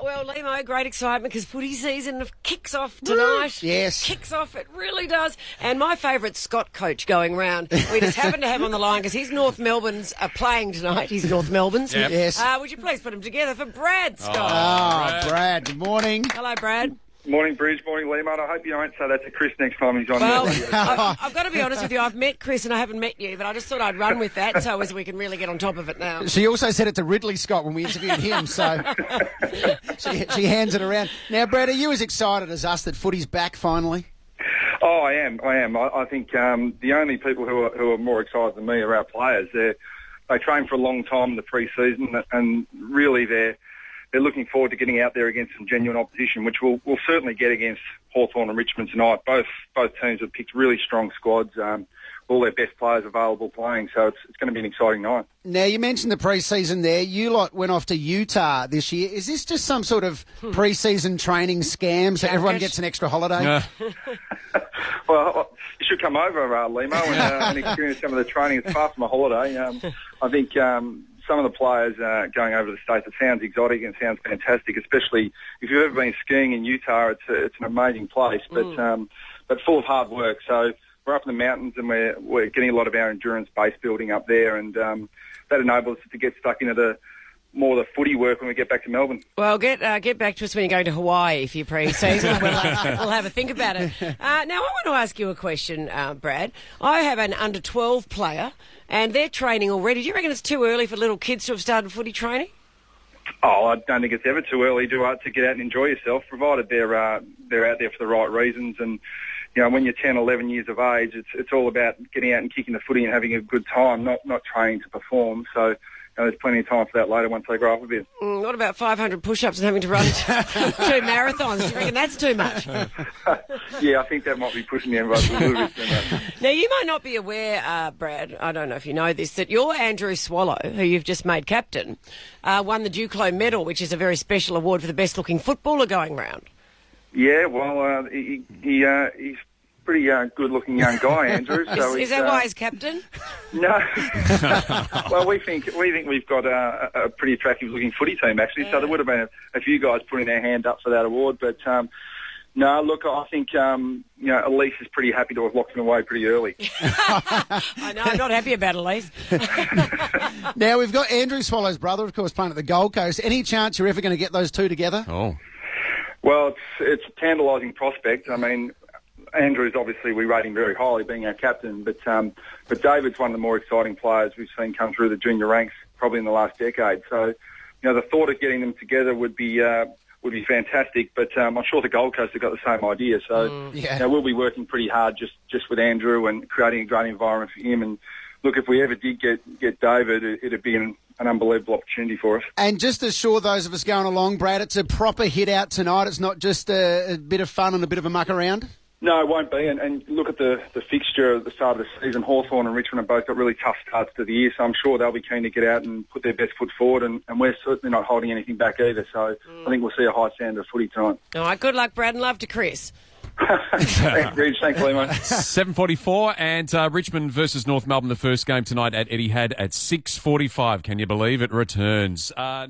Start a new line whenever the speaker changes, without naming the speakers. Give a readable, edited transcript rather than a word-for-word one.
Well, Lehmo, great excitement because footy season kicks off tonight.
Yes.
Kicks off, it really does. And my favourite Scott coach going round, we just happen to have on the line because he's North Melbourne's playing tonight. He's North Melbourne's.
Yep.
Yes.
Would you please put him together for Brad Scott?
Oh, Brad, good morning.
Hello, Brad.
Morning, Brig. Morning, Lehmo. I hope you don't say that to Chris next time he's on.
Well,
the radio.
I've got to be honest with you. I've met Chris and I haven't met you, but I just thought I'd run with that so as we can really get on top of it now.
She also said it to Ridley Scott when we interviewed him, so she hands it around. Now, Brad, are you as excited as us that footy's back finally?
Oh, I am. I think the only people who are more excited than me are our players. They train for a long time in the pre-season, and really they're looking forward to getting out there against some genuine opposition, which we'll certainly get against Hawthorn and Richmond tonight. Both teams have picked really strong squads, all their best players available playing, so it's going to be an exciting night.
Now, you mentioned the pre-season there. You lot went off to Utah this year. Is this just some sort of pre-season training scam so everyone gets an extra holiday?
Well, you should come over, Lehmo, and experience some of the training. It's far from a holiday. I think some of the players going over to the States, it sounds exotic and sounds fantastic, especially if you've ever been skiing in Utah. It's an amazing place, but full of hard work. So we're up in the mountains and we're getting a lot of our endurance base building up there, and that enables us to get stuck into more of the footy work when we get back to Melbourne.
Well, get back to us when you're going to Hawaii if you're pre-season. We'll have a think about it. Now, I want to ask you a question, Brad. I have an under-12 player, and they're training already. Do you reckon it's too early for little kids to have started footy training?
Oh, I don't think it's ever too early to get out and enjoy yourself, provided they're out there for the right reasons. And you know, when you're 10, 11 years of age, it's all about getting out and kicking the footy and having a good time, not training to perform. So there's plenty of time for that later once they grow up a bit.
What about 500 push-ups and having to run 2 marathons? Do you reckon that's too much?
Yeah, I think that might be pushing the envelope a little bit too much.
Now, you might not be aware, Brad, I don't know if you know this, that your Andrew Swallow, who you've just made captain, won the Duclos Medal, which is a very special award for the best-looking footballer going round.
Yeah, well, he's pretty good-looking young guy, Andrew. So
is that why he's captain?
No. Well, we think we've got a pretty attractive-looking footy team, actually. So there would have been a few guys putting their hand up for that award. But no, look, I think Elise is pretty happy to have locked him away pretty early.
I know, I'm not happy about Elise.
Now we've got Andrew Swallow's brother, of course, playing at the Gold Coast. Any chance you're ever going to get those two together?
Oh.
Well, it's a tantalising prospect. I mean, Andrew's obviously, we rate him very highly, being our captain, but David's one of the more exciting players we've seen come through the junior ranks probably in the last decade. So, the thought of getting them together would be fantastic. But I'm sure the Gold Coast have got the same idea. So, we'll be working pretty hard just with Andrew and creating a great environment for him. And look, if we ever did get David, it'd be an unbelievable opportunity for us. And
just to assure those of us going along, Brad, it's a proper hit out tonight. It's not just a bit of fun and a bit of a muck around.
No, it won't be. And look at the fixture at the start of the season. Hawthorn and Richmond have both got really tough starts to the year, so I'm sure they'll be keen to get out and put their best foot forward, and we're certainly not holding anything back either. So I think we'll see a high standard of footy tonight.
All right, good luck, Brad, and love to Chris.
Thanks, Bridge. Thanks, Lehmo.
7:44 and Richmond versus North Melbourne, the first game tonight at Etihad at 6:45. Can you believe it returns? Now.